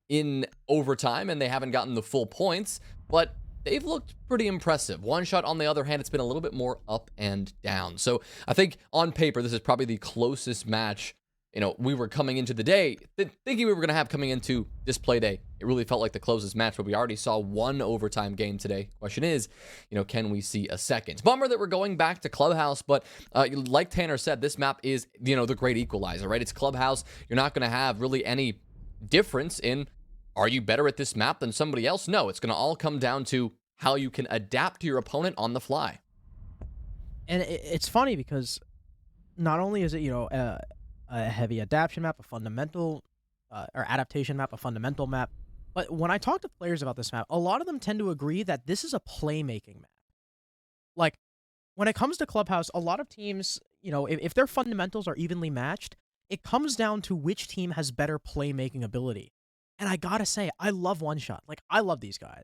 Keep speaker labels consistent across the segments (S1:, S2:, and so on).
S1: in overtime, and they haven't gotten the full points, but they've looked pretty impressive. One Shot, on the other hand, it's been a little bit more up and down. So I think on paper, this is probably the closest match, we were coming into the day, thinking we were going to have coming into this play day. It really felt like the closest match, but we already saw one overtime game today. Question is, can we see a second? Bummer that we're going back to Clubhouse, but like Tanner said, this map is, the great equalizer, right? It's Clubhouse. You're not going to have really any difference in, are you better at this map than somebody else? No, it's going to all come down to how you can adapt to your opponent on the fly.
S2: And it's funny because not only is it, a heavy adaptation map, a fundamental, or adaptation map, a fundamental map, but when I talk to players about this map, a lot of them tend to agree that this is a playmaking map. Like, when it comes to Clubhouse, a lot of teams, if their fundamentals are evenly matched, it comes down to which team has better playmaking ability. And I gotta say, I love One Shot. Like, I love these guys.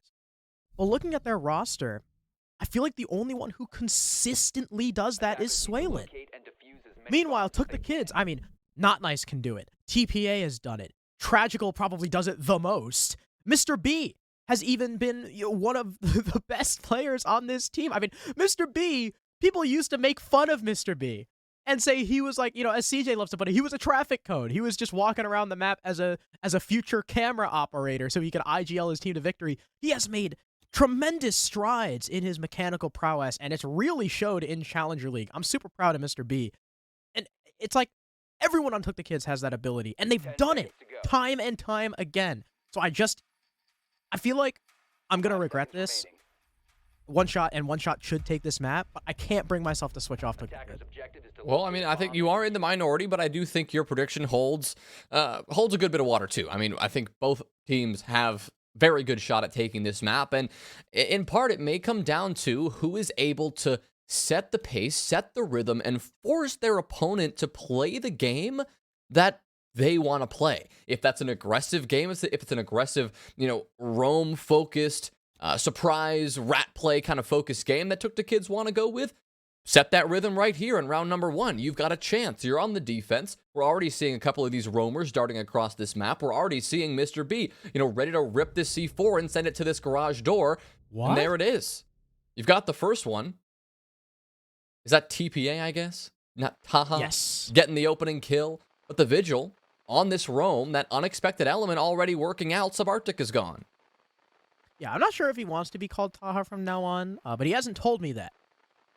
S2: But looking at their roster, I feel like the only one who consistently does that is Swaylin. Meanwhile, TookTheKids, I mean, Not Nice can do it. TPA has done it. Tragical probably does it the most. Mr. B has even been one of the best players on this team. I mean, Mr. B, people used to make fun of Mr. B and say he was like, as CJ loves to put it, he was a traffic cone. He was just walking around the map as a future camera operator so he could IGL his team to victory. He has made tremendous strides in his mechanical prowess, and it's really showed in Challenger League. I'm super proud of Mr. B. And it's like everyone on TookTheKids has that ability, and they've done it time and time again. So I feel like I'm going to regret this. One Shot should take this map, but I can't bring myself to switch off TookTheKids.
S1: Well, I mean, I think you are in the minority, but I do think your prediction holds a good bit of water too. I mean, I think both teams have very good shot at taking this map, and in part it may come down to who is able to set the pace, set the rhythm, and force their opponent to play the game that they want to play. If that's an aggressive game, if it's an aggressive, roam focused, surprise rat play kind of focused game that TookTheKids want to go with, set that rhythm right here in round number 1. You've got a chance. You're on the defense. We're already seeing a couple of these roamers darting across this map. We're already seeing Mr. B, ready to rip this C4 and send it to this garage door. What? And there it is. You've got the first one. Is that TPA, I guess? Not Taha?
S2: Yes.
S1: Getting the opening kill. But the Vigil on this roam, that unexpected element already working out, Subarctic is gone.
S2: Yeah, I'm not sure if he wants to be called Taha from now on, but he hasn't told me that.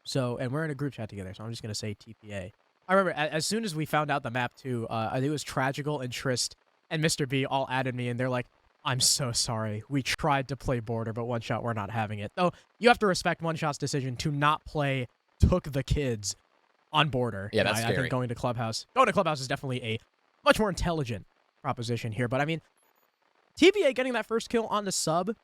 S2: So, and we're in a group chat together, so I'm just going to say TPA. I remember as soon as we found out the map too, I think it was Tragical and Trist and Mr. B all added me, and they're like, I'm so sorry. We tried to play Border, but One Shot, we're not having it. Though, you have to respect One Shot's decision to not play TookTheKids on Border.
S1: Yeah, that's scary.
S2: I think going to Clubhouse is definitely a much more intelligent proposition here. But I mean, TPA getting that first kill on the sub,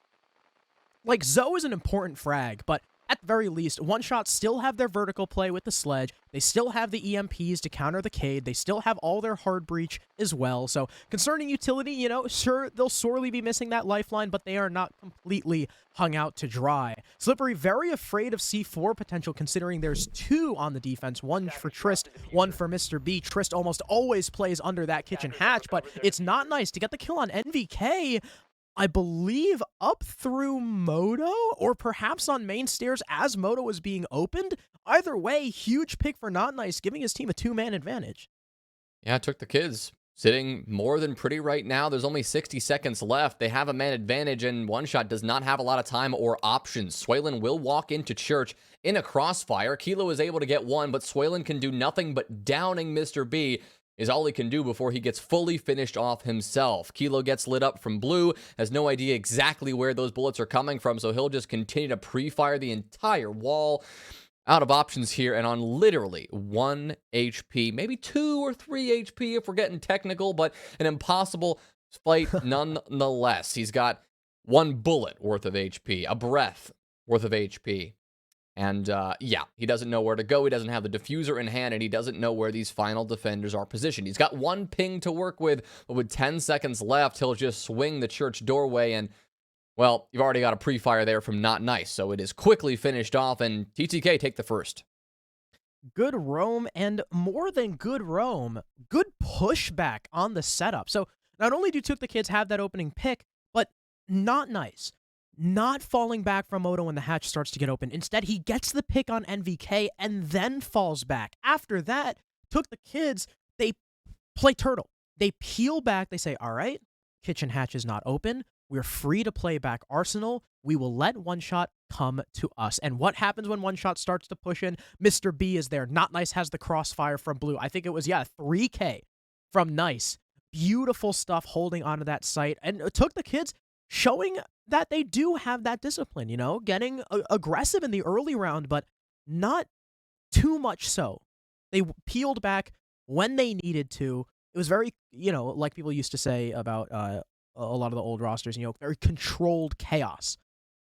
S2: like, Zoe is an important frag, but at the very least, One Shot still have their vertical play with the sledge. They still have the EMPs to counter the Cade. They still have all their hard breach as well. So concerning utility, sure, they'll sorely be missing that lifeline, but they are not completely hung out to dry. Slippery very afraid of C4 potential, considering there's 2 on the defense. One for Trist, one for Mr. B. Trist almost always plays under that kitchen hatch, but it's Not Nice to get the kill on NVK. I believe up through Moto, or perhaps on main stairs as Moto was being opened. Either way, huge pick for Not Nice, giving his team a 2-man advantage.
S1: Yeah, TookTheKids sitting more than pretty right now. There's only 60 seconds left. They have a man advantage, and One Shot does not have a lot of time or options. Swaylin will walk into Church in a crossfire. Kilo is able to get one, but Swaylin can do nothing but downing Mr. B. Is all he can do before he gets fully finished off himself. Kilo gets lit up from blue, has no idea exactly where those bullets are coming from, so he'll just continue to pre-fire the entire wall. Out of options here, and on literally 1 HP, maybe 2 or 3 HP if we're getting technical, but an impossible fight nonetheless. He's got 1 bullet worth of HP, a breath worth of HP. And, yeah, he doesn't know where to go. He doesn't have the diffuser in hand, and he doesn't know where these final defenders are positioned. He's got 1 ping to work with, but with 10 seconds left, he'll just swing the church doorway, and, well, you've already got a pre-fire there from Not Nice, so it is quickly finished off, and TTK take the first.
S2: Good roam, and more than good roam, good pushback on the setup. So not only do Took the Kids have that opening pick, but not nice. Not falling back from Moto when the hatch starts to get open. Instead, he gets the pick on NVK and then falls back. After that, Took the Kids, they play turtle. They peel back. They say, all right, kitchen hatch is not open. We're free to play back Arsenal. We will let One Shot come to us. And what happens when One Shot starts to push in? Mr. B is there. Not Nice has the crossfire from Blue. I think it was, 3K from Nice. Beautiful stuff holding onto that site. And it Took the Kids showing that they do have that discipline, getting aggressive in the early round, but not too much so. They peeled back when they needed to. It was very, like people used to say about a lot of the old rosters, very controlled chaos.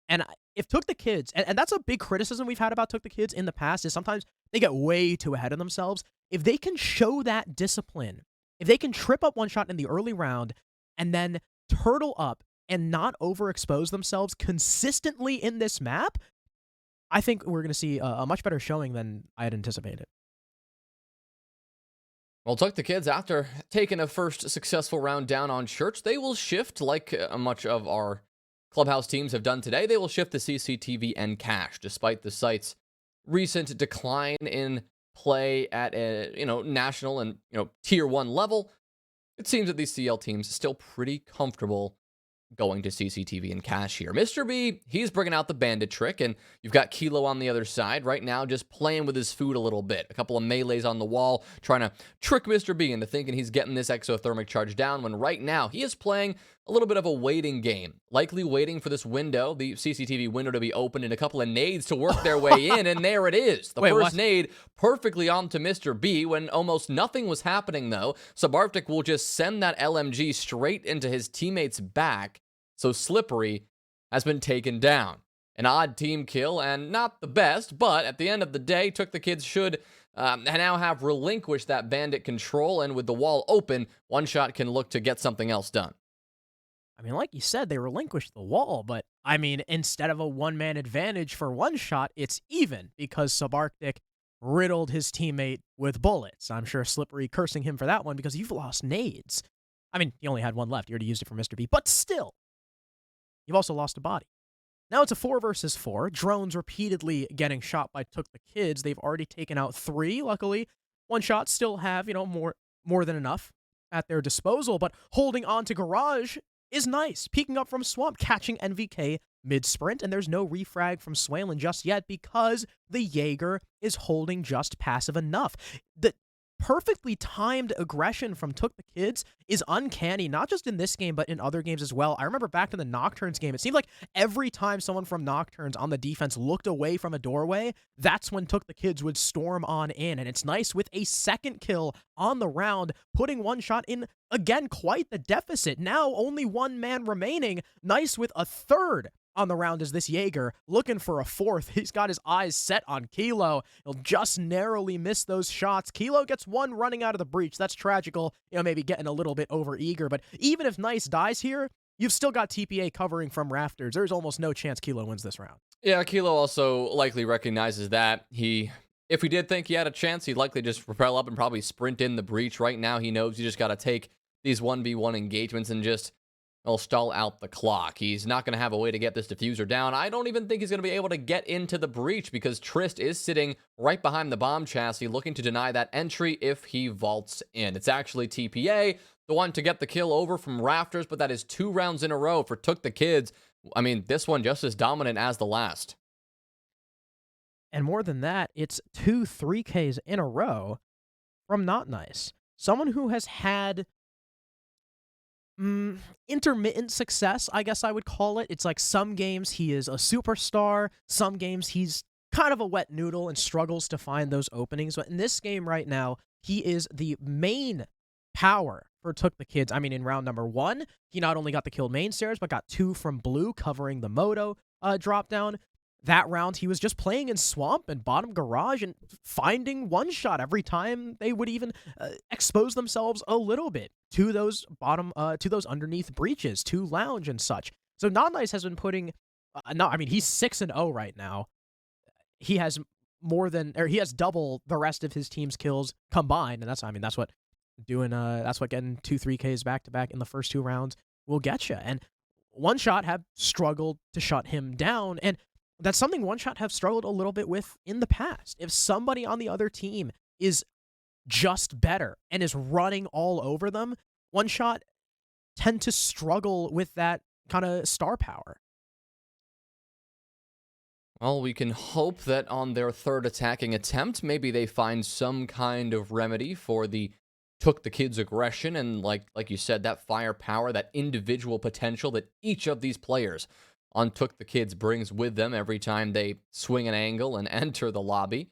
S2: And if Took the Kids, and that's a big criticism we've had about Took the Kids in the past, is sometimes they get way too ahead of themselves. If they can show that discipline, if they can trip up One Shot in the early round and then turtle up and not overexpose themselves consistently in this map, I think we're going to see a much better showing than I had anticipated.
S1: Well, Tuck the Kids, after taking a first successful round down on Church, they will shift, like much of our Clubhouse teams have done today, they will shift to CCTV and Cash, despite the site's recent decline in play at a national and tier 1 level. It seems that these CL teams are still pretty comfortable going to CCTV and Cash here. Mr. B, he's bringing out the bandit trick, and you've got Kilo on the other side right now just playing with his food a little bit. A couple of melees on the wall trying to trick Mr. B into thinking he's getting this exothermic charge down when right now he is playing a little bit of a waiting game, likely waiting for this window, the CCTV window, to be opened and a couple of nades to work their way in, and there it is. The first nade perfectly onto Mr. B when almost nothing was happening, though. Subarctic will just send that LMG straight into his teammate's back, so Slippery has been taken down. An odd team kill, and not the best, but at the end of the day, Took the Kids should now have relinquished that bandit control, and with the wall open, One Shot can look to get something else done.
S2: I mean, like you said, they relinquished the wall, but I mean, instead of a one-man advantage for One Shot, it's even because Subarctic riddled his teammate with bullets. I'm sure Slippery cursing him for that one because you've lost nades. I mean, he only had one left. You already used it for Mr. B, but still, you've also lost a body. Now it's a 4 versus 4. Drones repeatedly getting shot by Took the Kids. They've already taken out 3. Luckily, One Shot still have, more than enough at their disposal, but holding on to Garage is nice. Peeking up from Swamp, catching NVK mid-sprint, and there's no refrag from Swalen just yet because the Jaeger is holding just passive enough. The perfectly timed aggression from Took the Kids is uncanny, not just in this game, but in other games as well. I remember back in the Nocturnes game, it seemed like every time someone from Nocturnes on the defense looked away from a doorway, that's when Took the Kids would storm on in. And it's nice with a second kill on the round, putting One Shot in, again, quite the deficit. Now only one man remaining. Nice with a third on the round is this Jaeger, looking for a fourth. He's got his eyes set on Kilo. He'll just narrowly miss those shots. Kilo gets one running out of the breach. That's tragical. Maybe getting a little bit over-eager, but even if Nice dies here, you've still got TPA covering from rafters. There's almost no chance Kilo wins this round.
S1: Yeah, Kilo also likely recognizes that. If he did think he had a chance, he'd likely just rappel up and probably sprint in the breach. Right now, he knows he just got to take these 1v1 engagements and just stall out the clock. He's not going to have a way to get this diffuser down. I don't even think he's going to be able to get into the breach because Trist is sitting right behind the bomb chassis looking to deny that entry if he vaults in. It's actually TPA, the one to get the kill over from rafters, but that is 2 rounds in a row for Took the Kids. I mean, this one just as dominant as the last.
S2: And more than that, it's 2 3Ks in a row from Not Nice. Someone who has had intermittent success, I guess I would call it. It's like some games he is a superstar, some games he's kind of a wet noodle and struggles to find those openings. But in this game right now, he is the main power for Took the Kids. I mean, in round number 1, he not only got the kill main stairs, but got 2 from Blue covering the Moto drop down. That round, he was just playing in Swamp and bottom Garage and finding One Shot every time they would even expose themselves a little bit to those to those underneath breaches, to Lounge and such. So Not Nice has been putting, he's 6-0 right now. He has he has double the rest of his team's kills combined, and that's what doing that's what getting 2 3Ks back to back in the first 2 rounds will get you. And One Shot have struggled to shut him down, and that's something One Shot have struggled a little bit with in the past. If somebody on the other team is just better and is running all over them, One Shot tend to struggle with that kind of star power.
S1: Well, we can hope that on their third attacking attempt, maybe they find some kind of remedy for the took the kids aggression and like you said, that firepower, that individual potential that each of these players on Took the Kids brings with them every time they swing an angle and enter the lobby.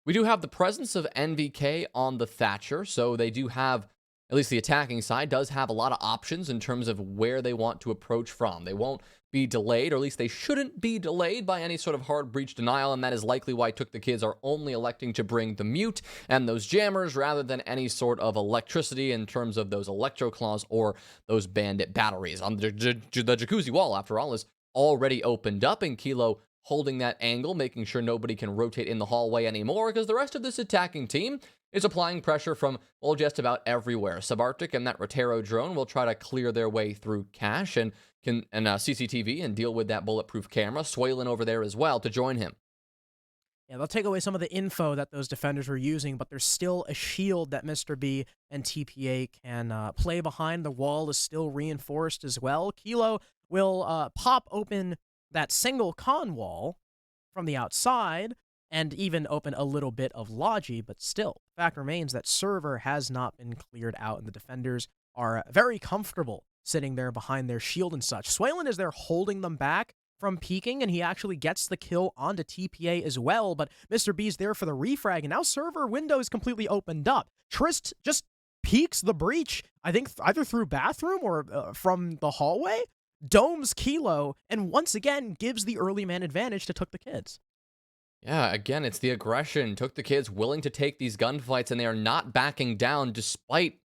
S1: We do have the presence of NVK on the Thatcher, so they do have, at least the attacking side, does have a lot of options in terms of where they want to approach from. They won't be delayed, or at least they shouldn't be delayed by any sort of hard breach denial, and that is likely why Took the Kids are only electing to bring the mute and those jammers rather than any sort of electricity in terms of those electro claws or those bandit batteries. The jacuzzi wall, after all, is already opened up, and Kilo holding that angle, making sure nobody can rotate in the hallway anymore, because the rest of this attacking team is applying pressure from, well, just about everywhere. Subarctic and that Rotero drone will try to clear their way through cache and CCTV and deal with that bulletproof camera. Swaylin over there as well to join him.
S2: Yeah, they'll take away some of the info that those defenders were using, but there's still a shield that Mr. B and TPA can play behind. The wall is still reinforced as well. Kilo will pop open that single con wall from the outside and even open a little bit of Logi, but still, the fact remains that server has not been cleared out, and the defenders are very comfortable sitting there behind their shield and such. Swaylin is there holding them back from peeking, and he actually gets the kill onto TPA as well, but Mr. B's there for the refrag, and now server window is completely opened up. Trist just peeks the breach, I think either through bathroom or from the hallway, domes Kilo, and once again gives the early man advantage to Took the Kids.
S1: Yeah, again, it's the aggression. Took the Kids willing to take these gunfights, and they are not backing down despite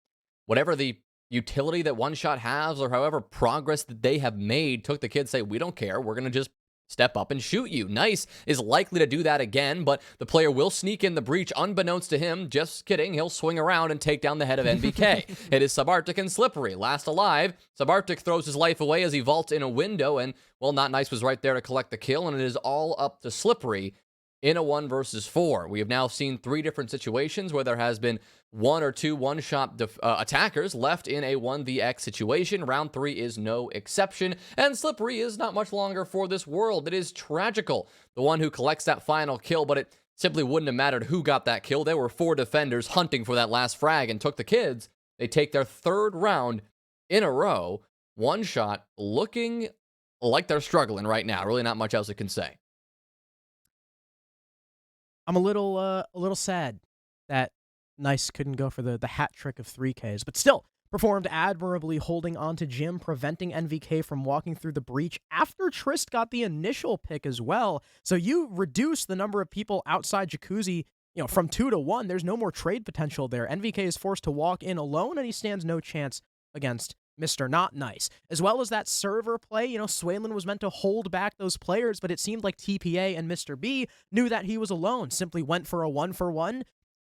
S1: whatever the utility that One Shot has or however progress that they have made. Took the Kids say, we don't care. We're going to just step up and shoot you. Nice is likely to do that again, but the player will sneak in the breach unbeknownst to him. Just kidding. He'll swing around and take down the head of NVK. It is Subarctic and Slippery. Last alive. Subarctic throws his life away as he vaults in a window, and, well, Not Nice was right there to collect the kill, and it is all up to Slippery in a 1 versus 4. We have now seen 3 different situations where there has been 1 or 2 one-shot attackers left in a 1vx situation. Round 3 is no exception, and Slippery is not much longer for this world. It is tragical, the one who collects that final kill, but it simply wouldn't have mattered who got that kill. There were 4 defenders hunting for that last frag, and Took the Kids. They take their 3rd round in a row. One Shot looking like they're struggling right now. Really not much else I can say.
S2: I'm a little sad that Nice couldn't go for the hat trick of 3Ks, but still performed admirably holding on to Jim, preventing NVK from walking through the breach after Trist got the initial pick as well. So you reduce the number of people outside Jacuzzi, from 2 to 1. There's no more trade potential there. NVK is forced to walk in alone, and he stands no chance against Mr. Not Nice. As well as that server play, Swaylin was meant to hold back those players, but it seemed like TPA and Mr. B knew that he was alone, simply went for a 1-for-1,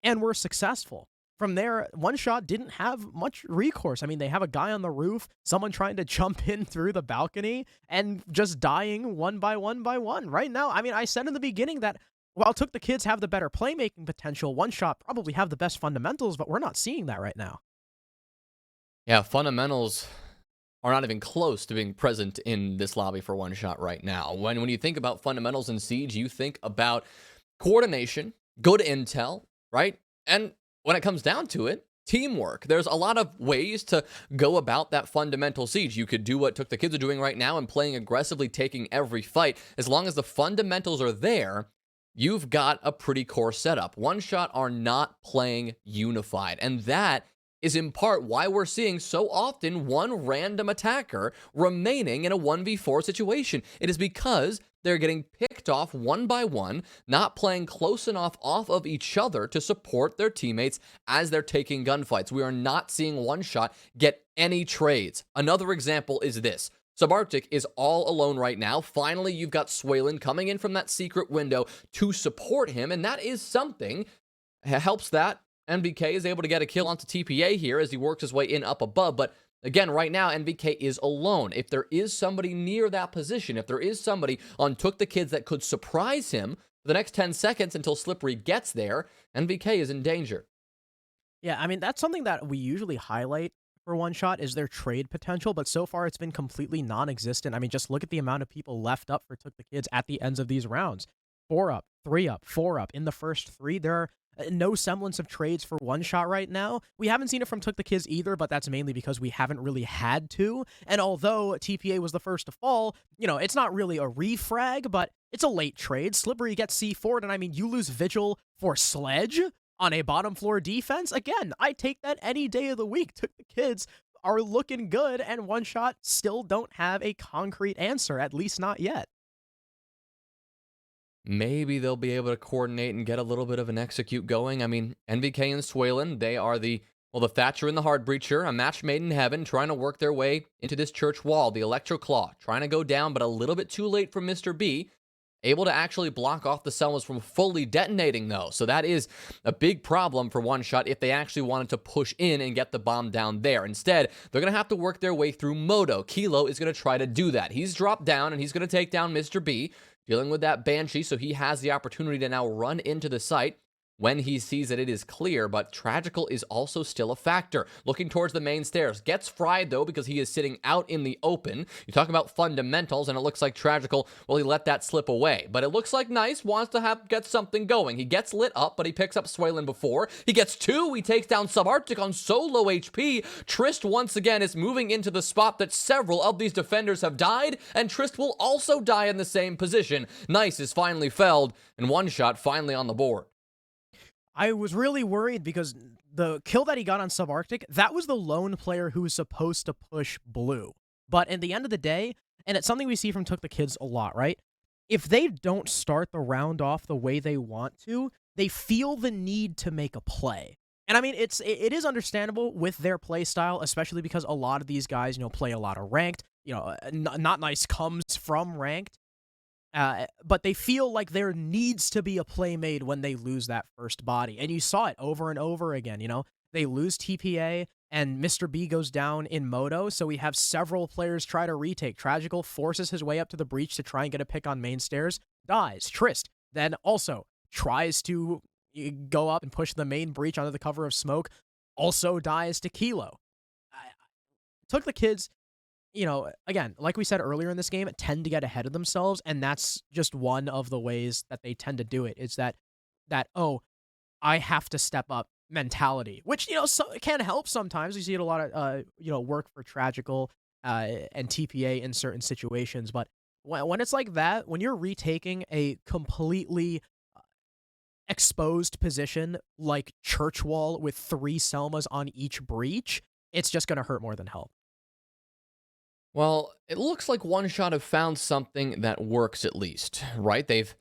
S2: and were successful. From there, One Shot didn't have much recourse. I mean, they have a guy on the roof, someone trying to jump in through the balcony, and just dying one by one by one. Right now, I mean, I said in the beginning that while Took the Kids have the better playmaking potential, One Shot probably have the best fundamentals, but we're not seeing that right now.
S1: Yeah, fundamentals are not even close to being present in this lobby for One Shot right now. When you think about fundamentals in Siege, you think about coordination, good intel, right? And when it comes down to it, teamwork. There's a lot of ways to go about that fundamental Siege. You could do what Took the Kids are doing right now and playing aggressively, taking every fight. As long as the fundamentals are there, you've got a pretty core setup. One Shot are not playing unified, and that is in part why we're seeing so often one random attacker remaining in a 1v4 situation. It is because they're getting picked off one by one, not playing close enough off of each other to support their teammates as they're taking gunfights. We are not seeing One Shot get any trades. Another example is this. Subarctic is all alone right now. Finally, you've got Swaylin coming in from that secret window to support him, and that is something. Helps that NVK is able to get a kill onto TPA here as he works his way in up above, but again, right now, NVK is alone. If there is somebody near that position, if there is somebody on TookTheKids that could surprise him for the next 10 seconds until Slippery gets there, NVK is in danger.
S2: Yeah, I mean, that's something that we usually highlight for One Shot is their trade potential, but so far it's been completely non-existent. I mean, just look at the amount of people left up for TookTheKids at the ends of these rounds. 4 up, 3 up, 4 up. In the first 3, there are no semblance of trades for One Shot right now. We haven't seen it from TookTheKids either, but that's mainly because we haven't really had to. And although TPA was the first to fall, it's not really a refrag, but it's a late trade. Slippery gets C4'd, and I mean, you lose Vigil for Sledge on a bottom floor defense. Again, I take that any day of the week. TookTheKids are looking good, and One Shot still don't have a concrete answer, at least not yet.
S1: Maybe they'll be able to coordinate and get a little bit of an execute going. I mean, NVK and Swaylin, they are the Thatcher and the Hard Breacher, a match made in heaven, trying to work their way into this church wall. The Electro Claw, trying to go down, but a little bit too late for Mr. B. Able to actually block off the Selmas from fully detonating, though. So that is a big problem for One Shot if they actually wanted to push in and get the bomb down there. Instead, they're going to have to work their way through Moto. Kilo is going to try to do that. He's dropped down, and he's going to take down Mr. B, dealing with that Banshee, so he has the opportunity to now run into the site when he sees that it is clear, but Tragical is also still a factor. Looking towards the main stairs. Gets fried, though, because he is sitting out in the open. You talk about fundamentals, and it looks like Tragical, well, he let that slip away. But it looks like Nice wants to get something going. He gets lit up, but he picks up Swaylin before. He gets 2. He takes down Subarctic on so low HP. Trist, once again, is moving into the spot that several of these defenders have died, and Trist will also die in the same position. Nice is finally felled, and One Shot finally on the board.
S2: I was really worried because the kill that he got on Subarctic, that was the lone player who was supposed to push blue. But at the end of the day, and it's something we see from TookTheKids a lot, right? If they don't start the round off the way they want to, they feel the need to make a play. And I mean, it is understandable with their play style, especially because a lot of these guys, play a lot of ranked. Not Nice comes from ranked. But they feel like there needs to be a play made when they lose that first body. And you saw it over and over again, They lose TPA, and Mr. B goes down in Moto, so we have several players try to retake. Tragical forces his way up to the breach to try and get a pick on main stairs, dies. Trist then also tries to go up and push the main breach under the cover of smoke, also dies to Kilo. TookTheKids, again, like we said earlier in this game, tend to get ahead of themselves, and that's just one of the ways that they tend to do it. It's that oh, I have to step up mentality, which it can help sometimes. You see it a lot of work for Tragical and TPA in certain situations, but when it's like that, when you're retaking a completely exposed position like Church Wall with 3 Selmas on each breach, it's just going to hurt more than help.
S1: Well, it looks like One Shot have found something that works at least, right? They've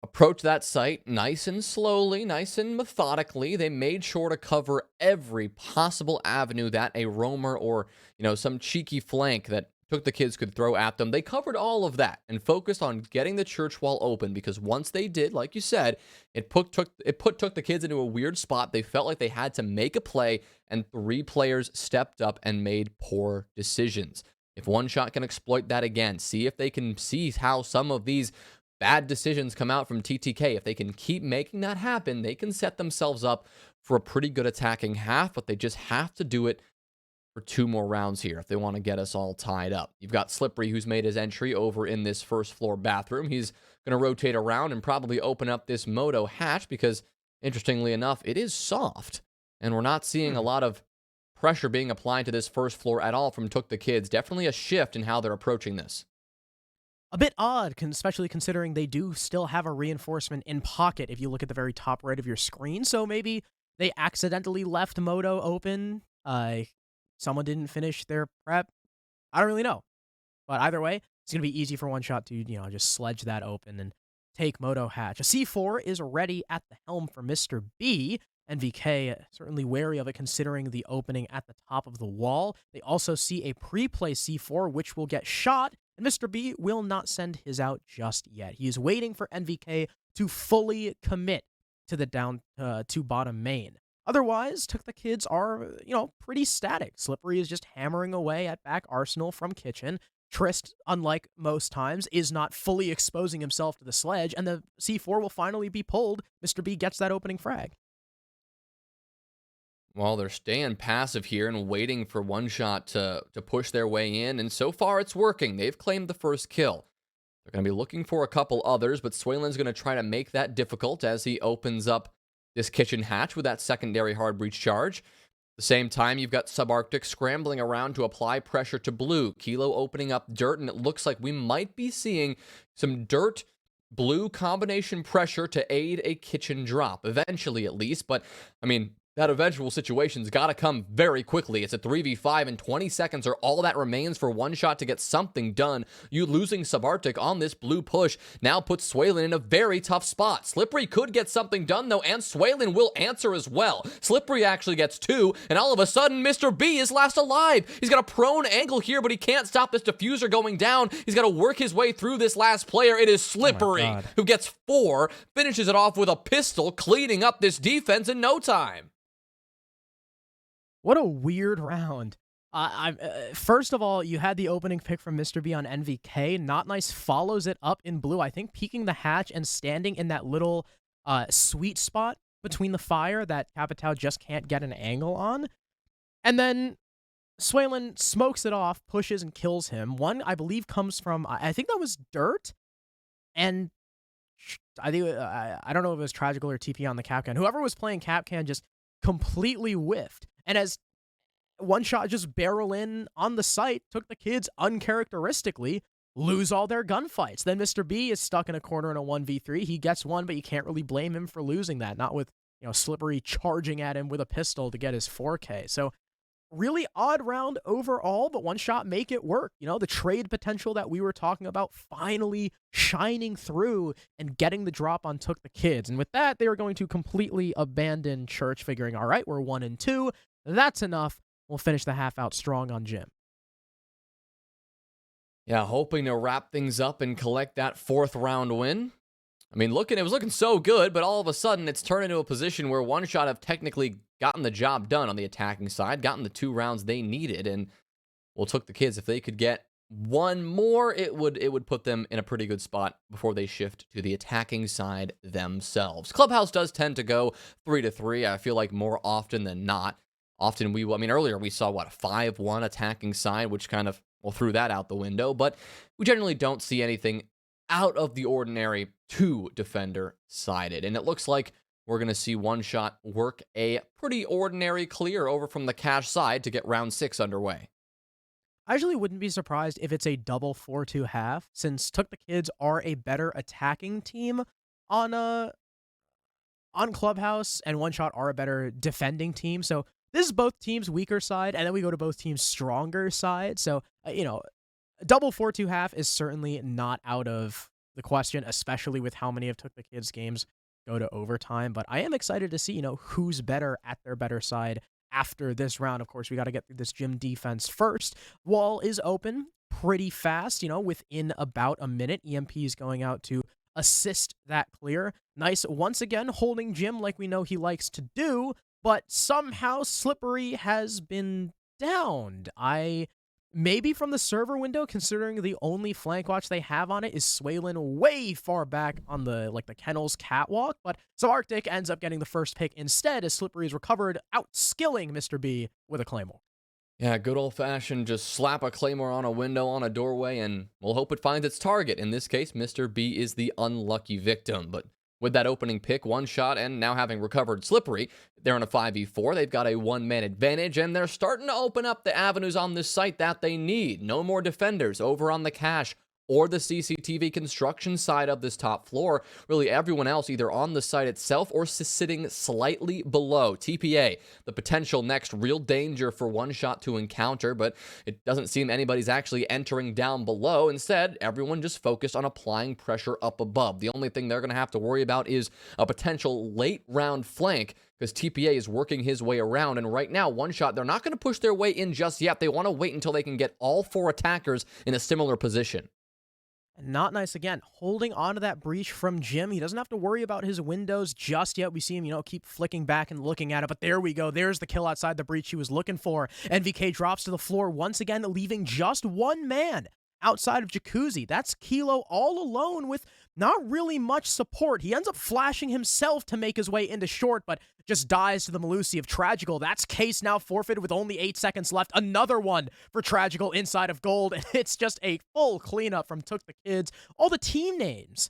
S1: approached that site nice and slowly, nice and methodically. They made sure to cover every possible avenue that a roamer or, some cheeky flank that TookTheKids could throw at them. They covered all of that and focused on getting the church wall open, because once they did, like you said, it put TookTheKids into a weird spot. They felt like they had to make a play, and 3 players stepped up and made poor decisions. If One Shot can exploit that again, see if they can see how some of these bad decisions come out from TTK. If they can keep making that happen, they can set themselves up for a pretty good attacking half, but they just have to do it for 2 more rounds here if they want to get us all tied up. You've got Slippery, who's made his entry over in this first floor bathroom. He's going to rotate around and probably open up this Moto hatch because, interestingly enough, it is soft, and we're not seeing a lot of pressure being applied to this first floor at all from TookTheKids. Definitely a shift in how they're approaching this.
S2: A bit odd, especially considering they do still have a reinforcement in pocket if you look at the very top right of your screen. So maybe they accidentally left Moto open. Someone didn't finish their prep. I don't really know. But either way, it's going to be easy for One Shot to, just sledge that open and take Moto hatch. A C4 is ready at the helm for Mr. B. NVK certainly wary of it considering the opening at the top of the wall. They also see a pre-play C4, which will get shot, and Mr. B will not send his out just yet. He is waiting for NVK to fully commit to the down to bottom main. Otherwise, Took the Kids are, pretty static. Slippery is just hammering away at back Arsenal from kitchen. Trist, unlike most times, is not fully exposing himself to the sledge, and the C4 will finally be pulled. Mr. B gets that opening frag.
S1: Well, they're staying passive here and waiting for one shot to push their way in, and so far it's working. They've claimed the first kill. They're going to be looking for a couple others, but Swalin's going to try to make that difficult as he opens up this kitchen hatch with that secondary hard breach charge. At the same time, you've got Subarctic scrambling around to apply pressure to blue. Kilo opening up dirt, and it looks like we might be seeing some dirt blue combination pressure to aid a kitchen drop, eventually at least. But, I mean, that eventual situation's got to come very quickly. It's a 3v5, and 20 seconds are all that remains for one shot to get something done. You losing Subarctic on this blue push now puts Swalen in a very tough spot. Slippery could get something done, though, and Swalen will answer as well. Slippery actually gets 2, and all of a sudden, Mr. B is last alive. He's got a prone angle here, but he can't stop this diffuser going down. He's got to work his way through this last player. It is Slippery who gets 4, finishes it off with a pistol, cleaning up this defense in no time.
S2: What a weird round. First of all, you had the opening pick from Mr. B on NVK. Not Nice follows it up in blue, I think peeking the hatch and standing in that little sweet spot between the fire that Capitao just can't get an angle on. And then Swalen smokes it off, pushes and kills him. One, I believe, comes from, I think that was Dirt. And I think, I don't know if it was Tragical or TP on the Capcan. Whoever was playing Capcan just completely whiffed. And as one shot just barrel in on the site, Took the Kids uncharacteristically lose all their gunfights. Then Mr. B is stuck in a corner in a 1v3. He gets one, but you can't really blame him for losing that. Not with, Slippery charging at him with a pistol to get his 4K. So really odd round overall, but one shot make it work. The trade potential that we were talking about finally shining through and getting the drop on Took the Kids. And with that, they were going to completely abandon Church, figuring, all right, we're 1-2. That's enough. We'll finish the half out strong on Jim.
S1: Yeah, hoping to wrap things up and collect that 4th round win. I mean, it was looking so good, but all of a sudden it's turned into a position where one shot have technically gotten the job done on the attacking side, gotten the 2 rounds they needed, and Took the Kids, if they could get one more, it would put them in a pretty good spot before they shift to the attacking side themselves. Clubhouse does tend to go 3-3, I feel like more often than not. Often earlier we saw, a 5-1 attacking side, which kind of, threw that out the window, but we generally don't see anything out of the ordinary 2 defender sided. And it looks like we're going to see one shot work a pretty ordinary clear over from the cash side to get round 6 underway.
S2: I actually wouldn't be surprised if it's a double 4-2 half, since Took the Kids are a better attacking team on Clubhouse, and one shot are a better defending team. So this is both teams' weaker side, and then we go to both teams' stronger side. So, double 4-2 half is certainly not out of the question, especially with how many of Took the Kids games go to overtime. But I am excited to see, who's better at their better side after this round. Of course, we got to get through this Gym defense first. Wall is open pretty fast, within about a minute. EMP is going out to assist that clear. Nice, once again, holding Gym like we know he likes to do, but somehow Slippery has been downed. Maybe from the server window, considering the only flank watch they have on it is Swalen way far back on the Kennels catwalk, but Subarctic ends up getting the first pick instead as Slippery is recovered, outskilling Mr. B with a Claymore.
S1: Yeah, good old-fashioned just slap a Claymore on a window, on a doorway, and we'll hope it finds its target. In this case, Mr. B is the unlucky victim, but with that opening pick, one shot, and now having recovered Slippery, they're in a 5v4. They've got a one-man advantage, and they're starting to open up the avenues on this site that they need. No more defenders over on the cache or the CCTV construction side of this top floor. Really, everyone else either on the site itself or sitting slightly below. TPA, the potential next real danger for one shot to encounter, but it doesn't seem anybody's actually entering down below. Instead, everyone just focused on applying pressure up above. The only thing they're going to have to worry about is a potential late round flank, because TPA is working his way around, and right now, one shot, they're not going to push their way in just yet. They want to wait until they can get all 4 attackers in a similar position.
S2: Not nice again. Holding on to that breach from Jim. He doesn't have to worry about his windows just yet. We see him, keep flicking back and looking at it. But there we go. There's the kill outside the breach he was looking for. NVK drops to the floor once again, leaving just one man outside of Jacuzzi. That's Kilo all alone with not really much support. He ends up flashing himself to make his way into short, but just dies to the Malusi of Tragical. That's case now forfeited with only 8 seconds left. Another one for Tragical inside of gold, and it's just a full cleanup from TookTheKids. All the team names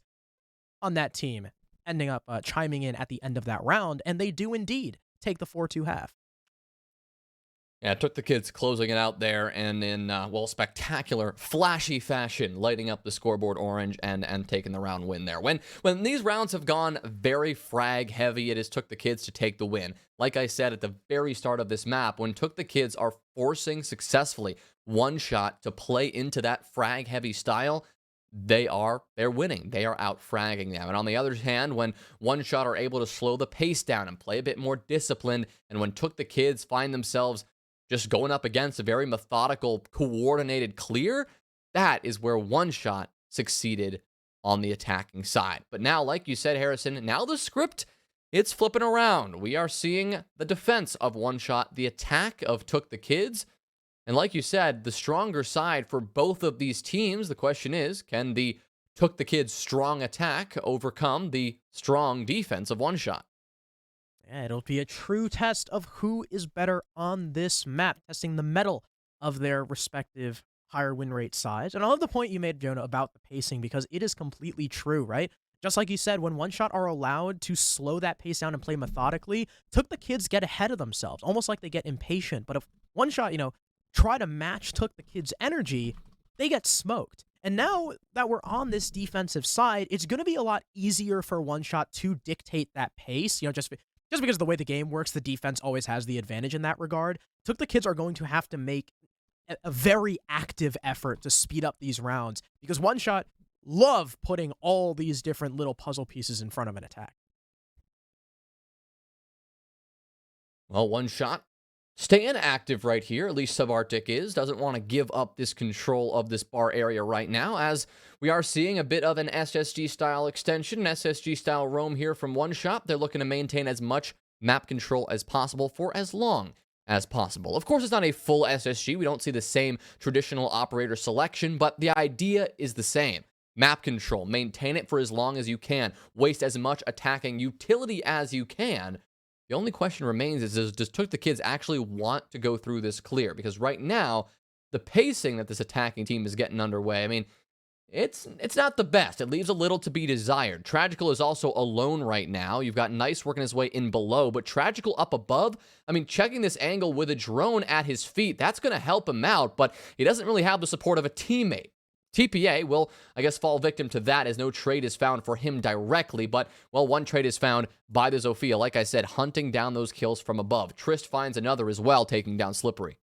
S2: on that team ending up chiming in at the end of that round, and they do indeed take the 4-2 half.
S1: Yeah, TookTheKids closing it out there and in, well, spectacular, flashy fashion, lighting up the scoreboard orange and taking the round win there. When these rounds have gone very frag heavy, it has TookTheKids to take the win. Like I said at the very start of this map, when TookTheKids are forcing successfully one shot to play into that frag heavy style, they're winning. They are out fragging them. And on the other hand, when one shot are able to slow the pace down and play a bit more disciplined, and when TookTheKids find themselves just going up against a very methodical, coordinated clear, that is where one shot succeeded on the attacking side. But now, like you said, Harrison, now the script, it's flipping around. We are seeing the defense of one shot, the attack of TookTheKids. And like you said, the stronger side for both of these teams, the question is, can the TookTheKids strong attack overcome the strong defense of one shot?
S2: Yeah, it'll be a true test of who is better on this map, testing the mettle of their respective higher win rate sides. And I love the point you made, Jonah, about the pacing, because it is completely true, right? Just like you said, when one shot are allowed to slow that pace down and play methodically, TookTheKids get ahead of themselves, almost like they get impatient. But if one shot, try to match TookTheKids' energy, they get smoked. And now that we're on this defensive side, it's going to be a lot easier for one shot to dictate that pace, just because of the way the game works, the defense always has the advantage in that regard. TookTheKids are going to have to make a very active effort to speed up these rounds, because one shot love putting all these different little puzzle pieces in front of an attack.
S1: Well, one shot staying active right here, at least Subarctic is. Doesn't want to give up this control of this bar area right now, as we are seeing a bit of an SSG-style extension, an SSG-style roam here from one shot. They're looking to maintain as much map control as possible for as long as possible. Of course, it's not a full SSG. We don't see the same traditional operator selection, but the idea is the same. Map control, maintain it for as long as you can, waste as much attacking utility as you can. The only question remains is, does TookTheKids actually want to go through this clear? Because right now, the pacing that this attacking team is getting underway, I mean, it's not the best. It leaves a little to be desired. Tragical is also alone right now. You've got Nice working his way in below, but Tragical up above, I mean, checking this angle with a drone at his feet, that's going to help him out, but he doesn't really have the support of a teammate. TPA will, I guess, fall victim to that, as no trade is found for him directly, but, well, one trade is found by the Zofia, like I said, hunting down those kills from above. Trist finds another as well, taking down Slippery.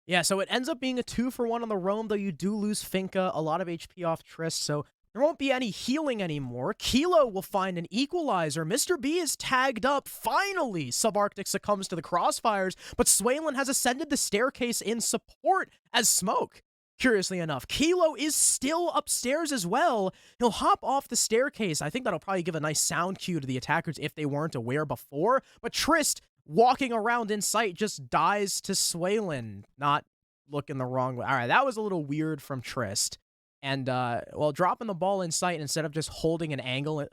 S2: Yeah, so it ends up being a 2-for-1 on the roam, though you do lose Finka, a lot of HP off Trist, so there won't be any healing anymore. Kilo will find an equalizer. Mr. B is tagged up. Finally, Subarctic succumbs to the crossfires, but Swaylin has ascended the staircase in support as Smoke. Curiously enough, Kilo is still upstairs as well. He'll hop off the staircase. I think that'll probably give a nice sound cue to the attackers if they weren't aware before. But Trist, walking around in sight, just dies to Swaylin. Not looking the wrong way. All right, that was a little weird from Trist. And, well, dropping the ball in sight instead of just holding an angle,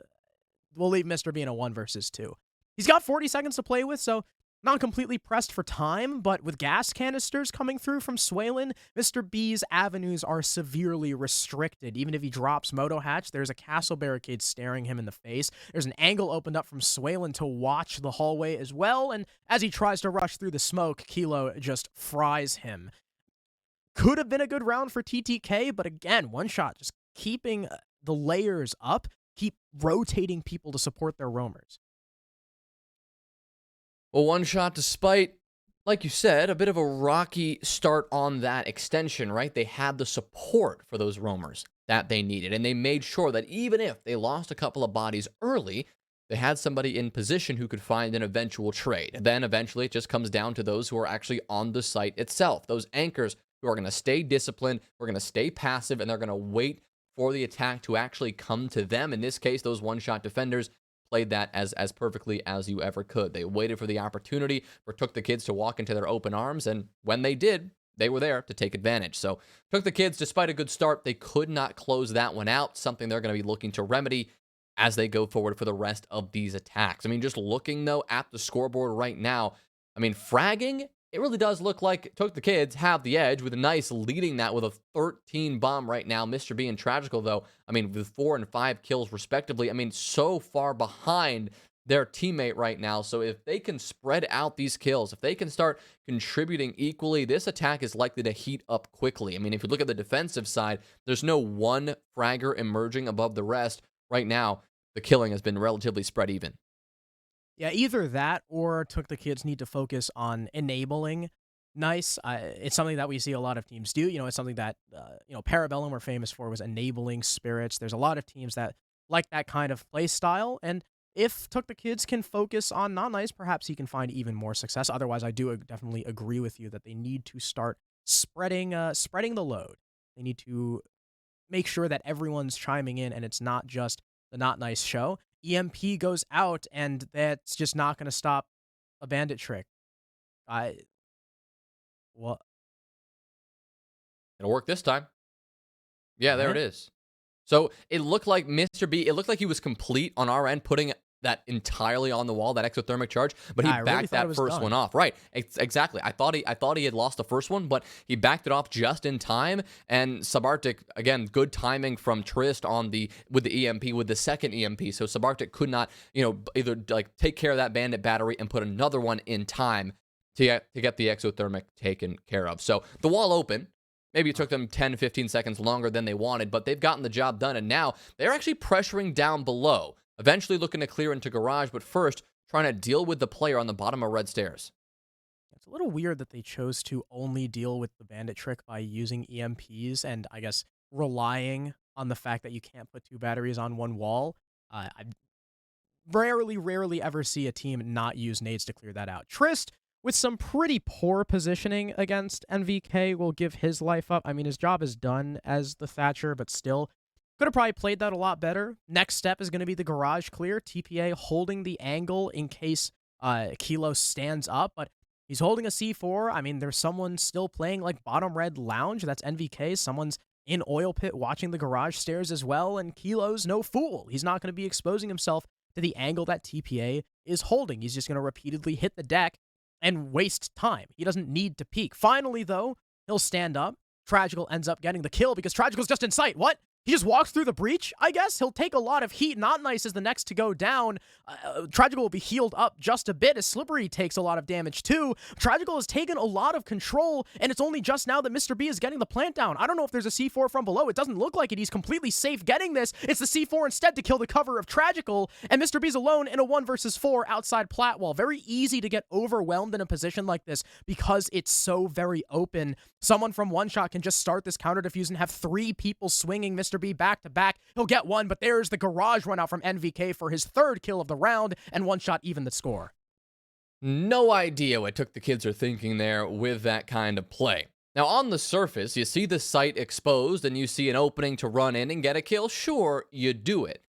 S2: we'll leave Mr. B in a 1 versus 2. He's got 40 seconds to play with, so not completely pressed for time, but with gas canisters coming through from Swaylin, Mr. B's avenues are severely restricted. Even if he drops Moto Hatch, there's a castle barricade staring him in the face. There's an angle opened up from Swaylin to watch the hallway as well, and as he tries to rush through the smoke, Kilo just fries him. Could have been a good round for TTK, but again, one shot, just keeping the layers up, keep rotating people to support their roamers.
S1: Well, one shot, despite, like you said, a bit of a rocky start on that extension, right? They had the support for those roamers that they needed, and they made sure that even if they lost a couple of bodies early, they had somebody in position who could find an eventual trade. Then eventually it just comes down to those who are actually on the site itself, those anchors who are going to stay disciplined, who are going to stay passive, and they're going to wait for the attack to actually come to them. In this case, those one-shot defenders played that as perfectly as you ever could. They waited for the opportunity for TookTheKids to walk into their open arms, and when they did, they were there to take advantage. So TookTheKids, despite a good start, they could not close that one out, something they're going to be looking to remedy as they go forward for the rest of these attacks. I mean, just looking, though, at the scoreboard right now, I mean, fragging, it really does look like TookTheKids have the edge with a nice leading that with a 13 bomb right now. Mr. B and Tragical, though, I mean, with 4 and 5 kills respectively, I mean, so far behind their teammate right now. So if they can spread out these kills, if they can start contributing equally, this attack is likely to heat up quickly. I mean, if you look at the defensive side, there's no one fragger emerging above the rest. Right now, the killing has been relatively spread even.
S2: Yeah, either that or TookTheKids need to focus on enabling nice. It's something that we see a lot of teams do. It's something that, Parabellum were famous for, was enabling spirits. There's a lot of teams that like that kind of play style. And if TookTheKids can focus on not nice, perhaps he can find even more success. Otherwise, I do definitely agree with you that they need to start spreading the load. They need to make sure that everyone's chiming in and it's not just the not nice show. EMP goes out, and that's just not going to stop a bandit trick. I Well,
S1: It'll work this time. Yeah, there it is. So it looked like Mr. B, it looked like he was complete on our end, putting that entirely on the wall, that exothermic charge, but he
S2: I really
S1: backed
S2: thought it
S1: that
S2: was
S1: first one
S2: done.
S1: off. Right. Exactly. I thought he had lost the first one, but he backed it off just in time. And Subarctic, again, good timing from Trist with the EMP, with the second EMP. So Subarctic could not, either like take care of that bandit battery and put another one in time to get the exothermic taken care of. So the wall open. Maybe it took them 10, 15 seconds longer than they wanted, but they've gotten the job done, and now they're actually pressuring down below, eventually looking to clear into garage, but first trying to deal with the player on the bottom of red stairs.
S2: It's a little weird that they chose to only deal with the bandit trick by using EMPs and, I guess, relying on the fact that you can't put 2 batteries on one wall. I rarely ever see a team not use nades to clear that out. Trist, with some pretty poor positioning against NVK, will give his life up. I mean, his job is done as the Thatcher, but still, could have probably played that a lot better. Next step is going to be the garage clear. TPA holding the angle in case Kilo stands up, but he's holding a C4. I mean, there's someone still playing like bottom red lounge. That's NVK. Someone's in oil pit watching the garage stairs as well, and Kilo's no fool. He's not going to be exposing himself to the angle that TPA is holding. He's just going to repeatedly hit the deck and waste time. He doesn't need to peek. Finally, though, he'll stand up. Tragical ends up getting the kill because Tragical's just in sight. What? He just walks through the breach, I guess? He'll take a lot of heat. Not Nice is the next to go down. Tragical will be healed up just a bit as Slippery takes a lot of damage too. Tragical has taken a lot of control, and it's only just now that Mr. B is getting the plant down. I don't know if there's a C4 from below. It doesn't look like it. He's completely safe getting this. It's the C4 instead to kill the cover of Tragical, and Mr. B's alone in a 1 versus 4 outside plat wall. Very easy to get overwhelmed in a position like this because it's so very open. Someone from one shot can just start this counter defuse and have 3 people swinging Mr. B back to back. He'll get one, but there's the garage run out from NVK for his 3rd kill of the round, and one shot even the score.
S1: No idea what TookTheKids are thinking there with that kind of play. Now, on the surface, you see the site exposed and you see an opening to run in and get a kill. Sure, you do it.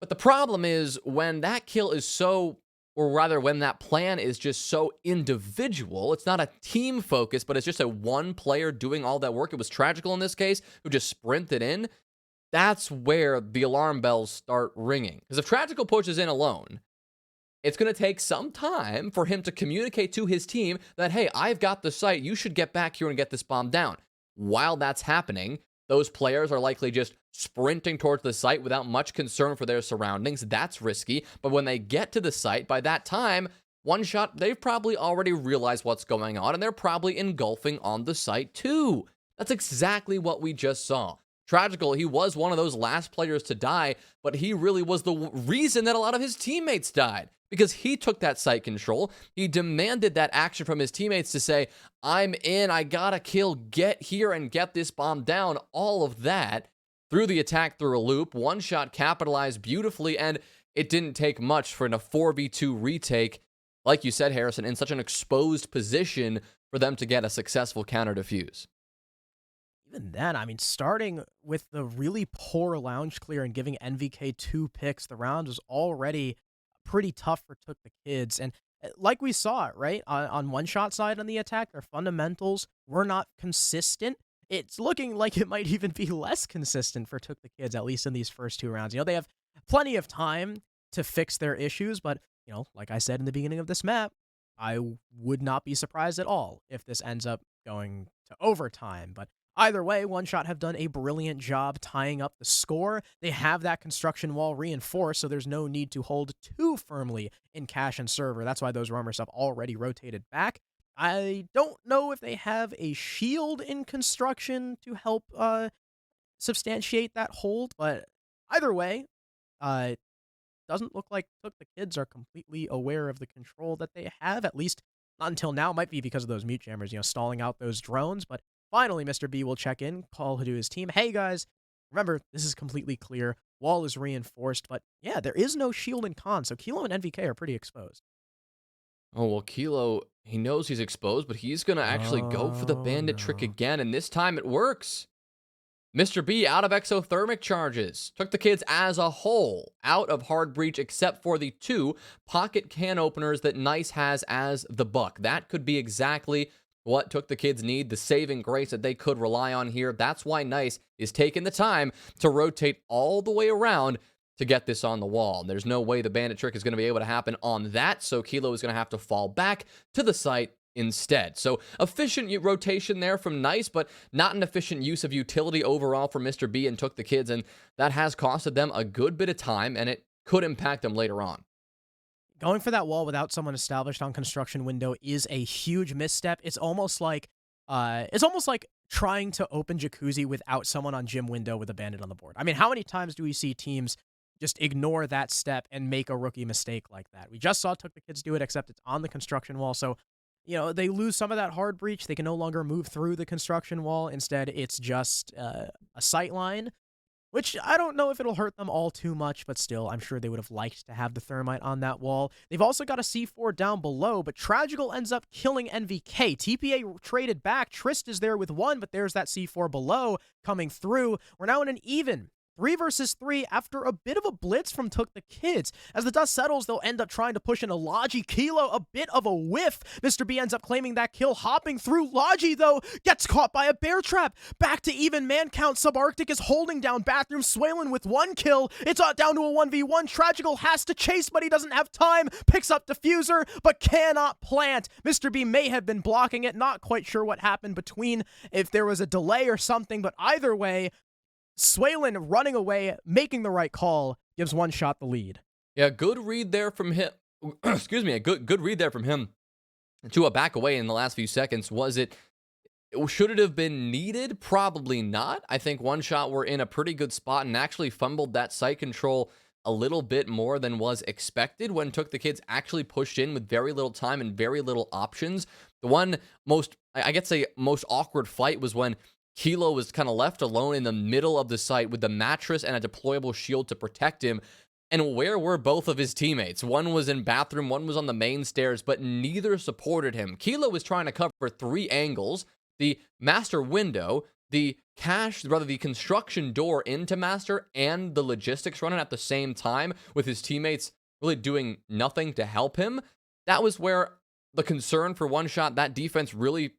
S1: But the problem is when that kill is so, or rather when that plan is just so individual, it's not a team focus, but it's just a one player doing all that work. It was Tragical in this case, who just sprinted in. That's where the alarm bells start ringing. Because if Tragical pushes in alone, it's going to take some time for him to communicate to his team that, hey, I've got the site. You should get back here and get this bomb down. While that's happening, those players are likely just sprinting towards the site without much concern for their surroundings. That's risky. But when they get to the site, by that time, one shot, they've probably already realized what's going on, and they're probably engulfing on the site too. That's exactly what we just saw. Tragical, he was one of those last players to die, but he really was the reason that a lot of his teammates died. Because he took that site control. He demanded that action from his teammates to say, I'm in, I gotta kill, get here and get this bomb down. All of that through the attack through a loop. One shot capitalized beautifully, and it didn't take much for a 4v2 retake, like you said, Harrison, in such an exposed position for them to get a successful counter defuse.
S2: even then, I mean, starting with the really poor lounge clear and giving NVK 2 picks, the round was already pretty tough for Took the Kids. And like we saw it, right? On one shot side on the attack, their fundamentals were not consistent. It's looking like it might even be less consistent for Took the Kids, at least in these first two rounds. They have plenty of time to fix their issues, but, like I said in the beginning of this map, I would not be surprised at all if this ends up going to overtime. But either way, One Shot have done a brilliant job tying up the score. They have that construction wall reinforced, so there's no need to hold too firmly in cache and server. That's why those roamers have already rotated back. I don't know if they have a shield in construction to help substantiate that hold, but either way, uh, doesn't look like Took the Kids are completely aware of the control that they have, at least not until now. Might be because of those mute jammers, stalling out those drones. But finally, Mr. B will check in, call to his team. Hey, guys, remember, this is completely clear. Wall is reinforced, but yeah, there is no shield in con, so Kilo and NVK are pretty exposed.
S1: Oh, well, Kilo, he knows he's exposed, but he's going to actually go for the
S2: Oh,
S1: bandit trick
S2: no.
S1: again, and this time it works. Mr. B out of exothermic charges. Took the Kids as a whole out of hard breach except for the 2 pocket can openers that Nice has as the buck. That could be exactly what Took the Kids need, the saving grace that they could rely on here. That's why Nice is taking the time to rotate all the way around to get this on the wall. There's no way the bandit trick is going to be able to happen on that, so Kilo is going to have to fall back to the site instead. So efficient rotation there from Nice, but not an efficient use of utility overall for Mr. B and Took the Kids, and that has costed them a good bit of time, and it could impact them later on.
S2: Going for that wall without someone established on construction window is a huge misstep. It's almost like trying to open Jacuzzi without someone on gym window with a bandit on the board. I mean, how many times do we see teams just ignore that step and make a rookie mistake like that? We just saw Took the Kids do it, except it's on the construction wall. So, they lose some of that hard breach. They can no longer move through the construction wall. Instead, it's just a sight line, which I don't know if it'll hurt them all too much, but still, I'm sure they would have liked to have the thermite on that wall. They've also got a C4 down below, but Tragical ends up killing NVK. TPA traded back. Trist is there with 1, but there's that C4 below coming through. We're now in an even 3 versus 3 after a bit of a blitz from Took the Kids. As the dust settles, they'll end up trying to push in a Logi. Kilo, a bit of a whiff. Mr. B ends up claiming that kill, hopping through. Logi, though, gets caught by a bear trap. Back to even man count. Subarctic is holding down Bathroom. Swalen with 1 kill. It's down to a 1v1. Tragical has to chase, but he doesn't have time. Picks up Diffuser, but cannot plant. Mr. B may have been blocking it. Not quite sure what happened between, if there was a delay or something, but either way, Swalen running away, making the right call, gives One Shot the lead.
S1: Yeah, good read there from him. Excuse me, a good read there from him to a back away in the last few seconds. Should it have been needed? Probably not. I think One Shot were in a pretty good spot and actually fumbled that site control a little bit more than was expected when Took the Kids actually pushed in with very little time and very little options. The one most awkward fight was when Kilo was kind of left alone in the middle of the site with the mattress and a deployable shield to protect him. And where were both of his teammates? One was in bathroom, one was on the main stairs, but neither supported him. Kilo was trying to cover 3 angles: the master window, the construction door into master, and the logistics running at the same time, with his teammates really doing nothing to help him. That was where the concern for One Shot, that defense really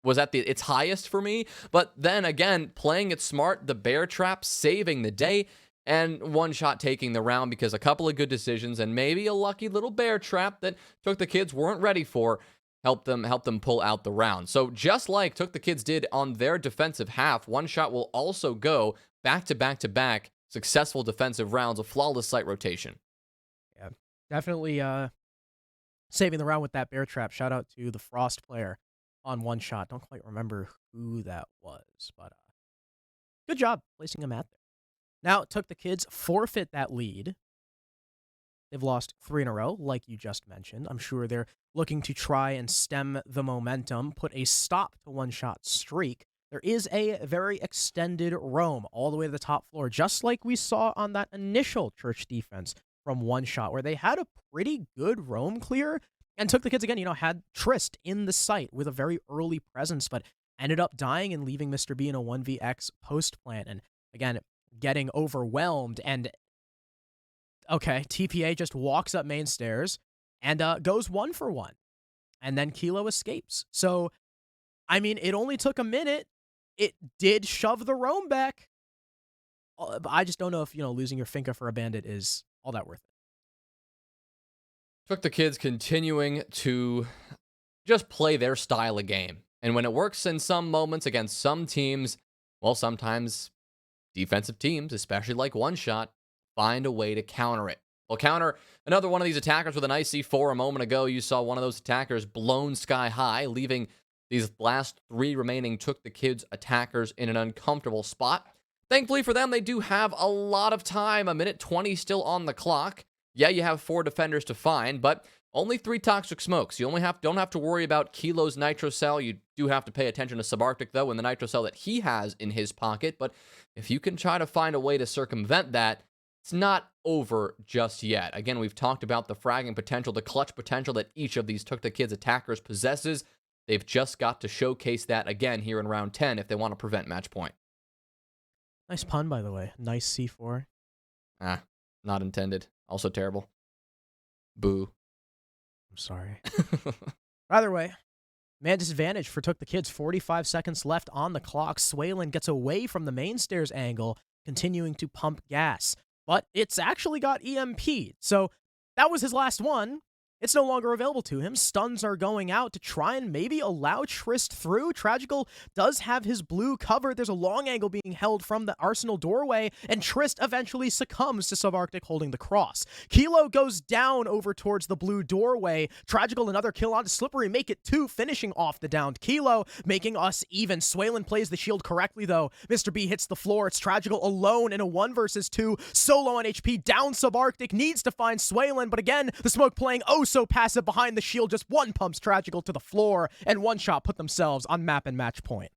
S1: was at its highest for me. But then again, playing it smart, the bear trap saving the day, and One Shot taking the round because a couple of good decisions and maybe a lucky little bear trap that Took the Kids weren't ready for helped them pull out the round. So just like Took the Kids did on their defensive half, One Shot will also go back to back to back successful defensive rounds of flawless site rotation.
S2: Yeah, definitely saving the round with that bear trap. Shout out to the Frost player on One Shot. Don't quite remember who that was, but good job placing him at there. Now, Took the Kids forfeit that lead. They've lost 3 in a row, like you just mentioned. I'm sure they're looking to try and stem the momentum, put a stop to One Shot streak. There is a very extended roam all the way to the top floor, just like we saw on that initial church defense from One Shot, where they had a pretty good roam clear. And Took the Kids again, had Trist in the site with a very early presence, but ended up dying and leaving Mr. B in a 1vx post plant. And again, getting overwhelmed. And okay, TPA just walks up main stairs and goes 1-for-1. And then Kilo escapes. So, I mean, it only took a minute. It did shove the roam back. But I just don't know if, losing your Finca for a bandit is all that worth it.
S1: TookTheKids continuing to just play their style of game. And when it works in some moments against some teams, well, sometimes defensive teams, especially like One Shot, find a way to counter it. We'll counter another one of these attackers with an nice C4 a moment ago. You saw one of those attackers blown sky high, leaving these last 3 remaining TookTheKids attackers in an uncomfortable spot. Thankfully for them, they do have a lot of time, a minute 20 still on the clock. Yeah, you have 4 defenders to find, but only 3 toxic smokes. You don't have to worry about Kilo's nitro cell. You do have to pay attention to Subarctic, though, and the nitro cell that he has in his pocket. But if you can try to find a way to circumvent that, it's not over just yet. Again, we've talked about the fragging potential, the clutch potential that each of these TookTheKids attackers possesses. They've just got to showcase that again here in round 10 if they want to prevent match point.
S2: Nice pun, by the way. Nice C4.
S1: Not intended. Also terrible. Boo.
S2: I'm sorry. Either way, man disadvantage for TookTheKids. 45 seconds left on the clock. Swaylin gets away from the main stairs angle, continuing to pump gas. But it's actually got EMP'd. So that was his last one. It's no longer available to him. Stuns are going out to try and maybe allow Trist through. Tragical does have his blue covered. There's a long angle being held from the Arsenal doorway, and Trist eventually succumbs to Subarctic holding the cross. Kilo goes down over towards the blue doorway. Tragical, another kill onto Slippery, make it 2, finishing off the downed Kilo, making us even. Swaylin plays the shield correctly, though. Mr. B hits the floor. It's Tragical alone in a 1 versus 2. Solo on HP, down Subarctic, needs to find Swaylin, but again, the smoke playing so passive behind the shield, just one pumps Tragical to the floor, and One Shot put themselves on map and match point.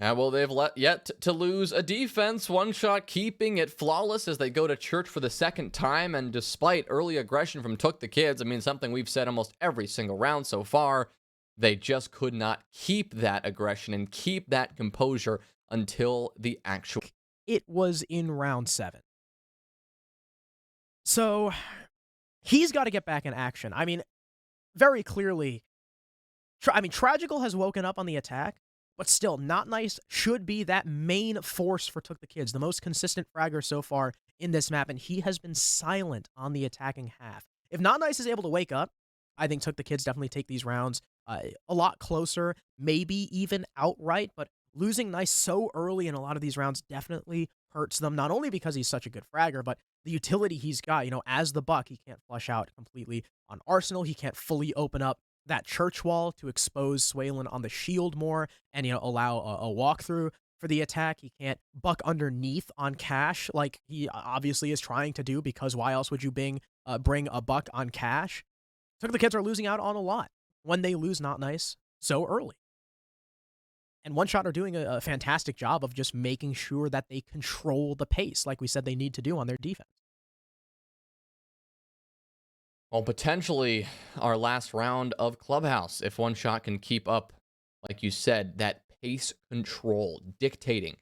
S1: Well, they've yet to lose a defense. One Shot keeping it flawless as they go to church for the second time, and despite early aggression from TookTheKids, I mean, something we've said almost every single round so far, they just could not keep that aggression and keep that composure until the actual...
S2: It was in round 7. So he's got to get back in action. I mean, very clearly, Tragical has woken up on the attack, but still, Not Nice should be that main force for TookTheKids, the most consistent fragger so far in this map, and he has been silent on the attacking half. If Not Nice is able to wake up, I think TookTheKids definitely take these rounds a lot closer, maybe even outright, but losing Nice so early in a lot of these rounds definitely hurts them, not only because he's such a good fragger, but the utility he's got. As the Buck, he can't flush out completely on Arsenal. He can't fully open up that church wall to expose Swaylin on the shield more and, allow a walkthrough for the attack. He can't buck underneath on Cash like he obviously is trying to do, because why else would you bring a Buck on Cash? TookTheKids are losing out on a lot when they lose Not Nice so early. And One Shot are doing a fantastic job of just making sure that they control the pace, like we said they need to do on their defense.
S1: Well, potentially our last round of Clubhouse, if One Shot can keep up, like you said, that pace control, dictating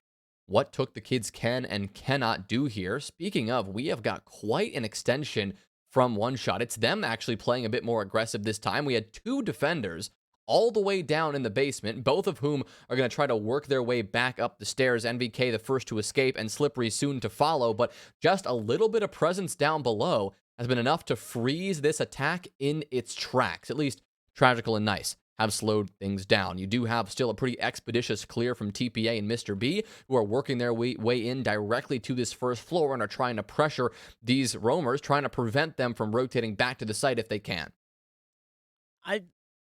S1: what TookTheKids can and cannot do here. Speaking of, we have got quite an extension from One Shot. It's them actually playing a bit more aggressive this time. We had 2 defenders all the way down in the basement, both of whom are going to try to work their way back up the stairs. NVK the first to escape, and Slippery soon to follow, but just a little bit of presence down below has been enough to freeze this attack in its tracks. At least Tragical and Nice have slowed things down. You do have still a pretty expeditious clear from TPA and Mr. B, who are working their way in directly to this first floor and are trying to pressure these roamers, trying to prevent them from rotating back to the site if they can.
S2: I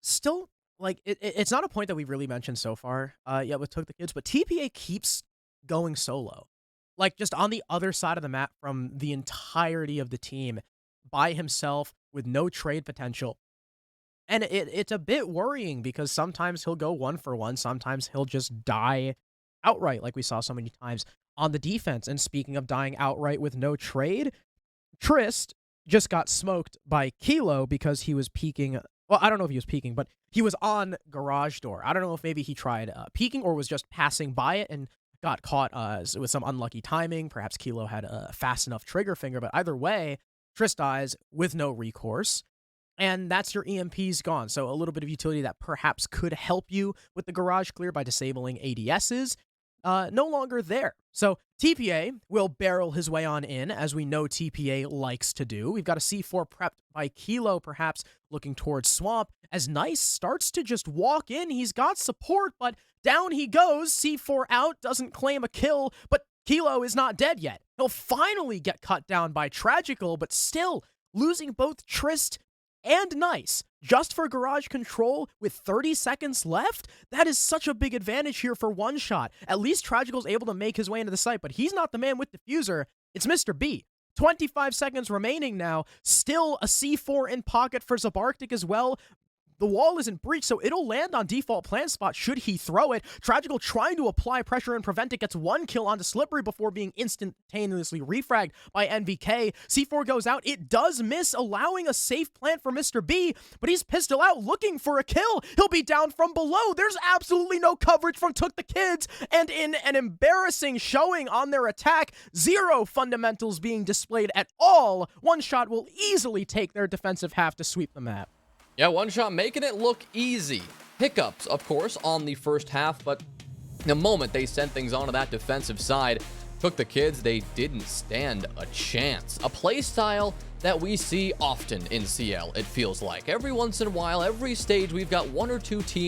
S2: still... it's not a point that we've really mentioned so far yet with TookTheKids, but TPA keeps going solo. Just on the other side of the map from the entirety of the team, by himself, with no trade potential. And it's a bit worrying, because sometimes he'll go 1-for-1, sometimes he'll just die outright, like we saw so many times on the defense. And speaking of dying outright with no trade, Trist just got smoked by Kilo because he was peeking Well, I don't know if he was peeking, but he was on garage door. I don't know if maybe he tried peeking or was just passing by it and got caught with some unlucky timing. Perhaps Kilo had a fast enough trigger finger, but either way, Triss dies with no recourse. And that's your EMPs gone. So a little bit of utility that perhaps could help you with the garage clear by disabling ADSs, no longer there. So TPA will barrel his way on in, as we know TPA likes to do. We've got a C4 prepped by Kilo, perhaps looking towards Swamp, as Nice starts to just walk in. He's got support, but down he goes. C4 out, doesn't claim a kill, but Kilo is not dead yet. He'll finally get cut down by Tragical, but still losing both Trist and Nice just for garage control with 30 seconds left. That is such a big advantage here for one shot. At least Tragical's able to make his way into the site, but he's not the man with diffuser. It's Mr. B. 25 seconds remaining now. Still a C4 in pocket for Zabarctic as well. The wall isn't breached, so it'll land on default plant spot should he throw it. Tragical trying to apply pressure and prevent it, gets one kill onto Slippery before being instantaneously refragged by NVK. C4 goes out, it does miss, allowing a safe plant for Mr. B, but he's pistol out looking for a kill. He'll be down from below. There's absolutely no coverage from TookTheKids, and in an embarrassing showing on their attack, zero fundamentals being displayed at all. One shot will easily take their defensive half to sweep the map.
S1: Yeah, one shot making it look easy. Hiccups, of course, on the first half, but the moment they sent things onto that defensive side, TookTheKids, they didn't stand a chance. A play style that we see often in CL, it feels like. Every once in a while, every stage, we've got one or two teams